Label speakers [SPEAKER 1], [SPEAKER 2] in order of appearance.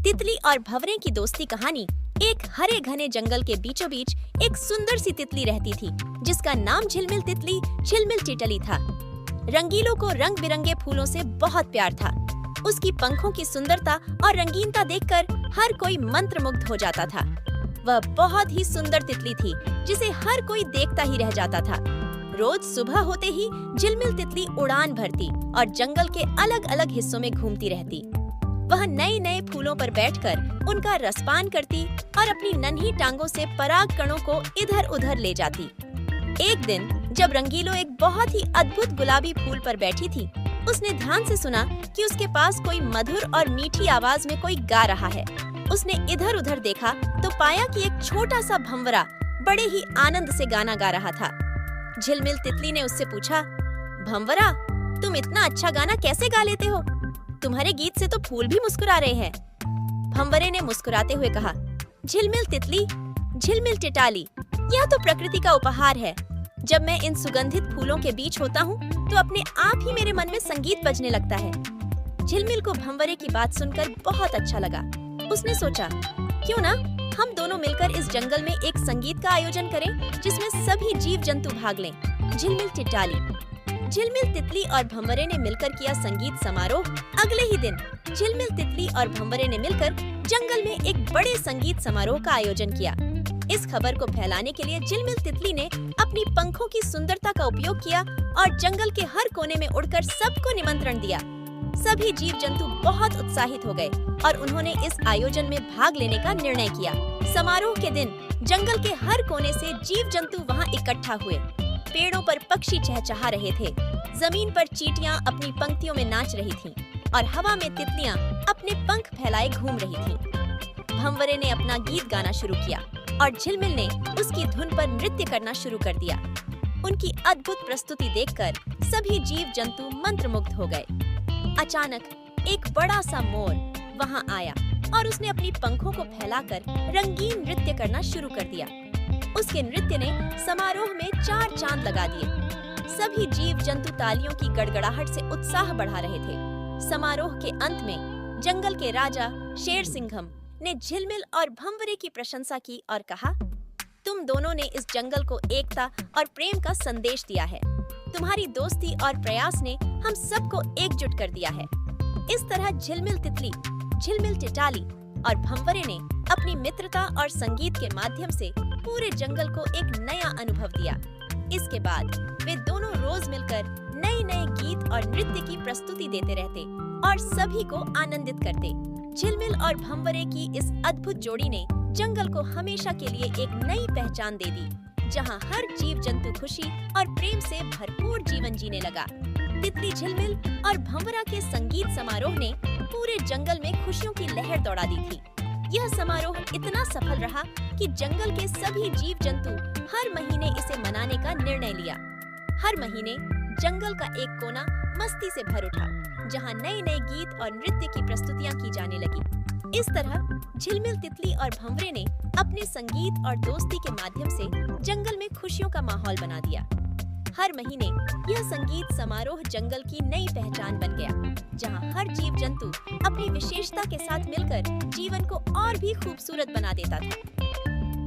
[SPEAKER 1] तितली और भंवरे की दोस्ती कहानी। एक हरे घने जंगल के बीचों बीच एक सुंदर सी तितली रहती थी, जिसका नाम झिलमिल तितली झिलमिल टिटली था। रंगीलों को रंग बिरंगे फूलों से बहुत प्यार था। उसकी पंखों की सुंदरता और रंगीनता देखकर हर कोई मंत्रमुग्ध हो जाता था। वह बहुत ही सुंदर तितली थी, जिसे हर कोई देखता ही रह जाता था। रोज सुबह होते ही झिलमिल तितली उड़ान भरती और जंगल के अलग अलग हिस्सों में घूमती रहती। वह नए नए फूलों पर बैठकर उनका रसपान करती और अपनी नन्ही टांगों से पराग कणों को इधर उधर ले जाती। एक दिन जब रंगीलो एक बहुत ही अद्भुत गुलाबी फूल पर बैठी थी, उसने ध्यान से सुना कि उसके पास कोई मधुर और मीठी आवाज में कोई गा रहा है। उसने इधर उधर देखा तो पाया कि एक छोटा सा भंवरा बड़े ही आनंद से गाना गा रहा था। झिलमिल तितली ने उससे पूछा, भंवरा, तुम इतना अच्छा गाना कैसे गा लेते हो? तुम्हारे गीत से तो फूल भी मुस्कुरा रहे हैं। भंवरे ने मुस्कुराते हुए कहा, झिलमिल तितली, झिलमिल टिटाली, यह तो प्रकृति का उपहार है। जब मैं इन सुगंधित फूलों के बीच होता हूँ तो अपने आप ही मेरे मन में संगीत बजने लगता है। झिलमिल को भंवरे की बात सुनकर बहुत अच्छा लगा। उसने सोचा, क्यों ना हम दोनों मिलकर इस जंगल में एक संगीत का आयोजन करें, जिसमें सभी जीव जंतु भाग लें। झिलमिल टिटाली, झिलमिल तितली और भंवरे ने मिलकर किया संगीत समारोह। अगले ही दिन झिलमिल तितली और भंवरे ने मिलकर जंगल में एक बड़े संगीत समारोह का आयोजन किया। इस खबर को फैलाने के लिए झिलमिल तितली ने अपनी पंखों की सुंदरता का उपयोग किया और जंगल के हर कोने में उड़कर सबको निमंत्रण दिया। सभी जीव जंतु बहुत उत्साहित हो गए और उन्होंने इस आयोजन में भाग लेने का निर्णय किया। समारोह के दिन जंगल के हर कोने से जीव जंतु वहां इकट्ठा हुए। पेड़ों पर पक्षी चहचहा रहे थे, जमीन पर चींटियां अपनी पंक्तियों में नाच रही थीं और हवा में तितलियां अपने पंख फैलाए घूम रही थीं। भंवरे ने अपना गीत गाना शुरू किया और झिलमिल ने उसकी धुन पर नृत्य करना शुरू कर दिया। उनकी अद्भुत प्रस्तुति देखकर सभी जीव जंतु मंत्रमुग्ध हो गए। अचानक एक बड़ा सा मोर वहां आया और उसने अपनी पंखों को फैलाकर रंगीन नृत्य करना शुरू कर दिया। उसके नृत्य ने समारोह में चार चांद लगा दिए। सभी जीव जंतु तालियों की गड़गड़ाहट से उत्साह बढ़ा रहे थे। समारोह के अंत में जंगल के राजा शेर सिंघम ने झिलमिल और भंवरे की प्रशंसा की और कहा, तुम दोनों ने इस जंगल को एकता और प्रेम का संदेश दिया है। तुम्हारी दोस्ती और प्रयास ने हम सबको एकजुट कर दिया है। इस तरह झिलमिल तितली, झिलमिल टिटाली और भंवरे ने अपनी मित्रता और संगीत के माध्यम से पूरे जंगल को एक नया अनुभव दिया। इसके बाद वे दोनों रोज मिलकर नए नए गीत और नृत्य की प्रस्तुति देते रहते और सभी को आनंदित करते। झिलमिल और भंवरे की इस अद्भुत जोड़ी ने जंगल को हमेशा के लिए एक नई पहचान दे दी, जहां हर जीव जंतु खुशी और प्रेम से भरपूर जीवन जीने लगा। तितली, झिलमिल और भंवरा के संगीत समारोह ने पूरे जंगल में खुशियों की लहर दौड़ा दी थी। यह समारोह इतना सफल रहा कि जंगल के सभी जीव जंतु हर महीने इसे मनाने का निर्णय लिया। हर महीने जंगल का एक कोना मस्ती से भर उठा, जहां नए नए गीत और नृत्य की प्रस्तुतियां की जाने लगी। इस तरह झिलमिल तितली और भंवरे ने अपने संगीत और दोस्ती के माध्यम से जंगल में खुशियों का माहौल बना दिया। हर महीने यह संगीत समारोह जंगल की नई पहचान बन गया, जहां हर जीव जंतु अपनी विशेषता के साथ मिलकर जीवन को और भी खूबसूरत बना देता था।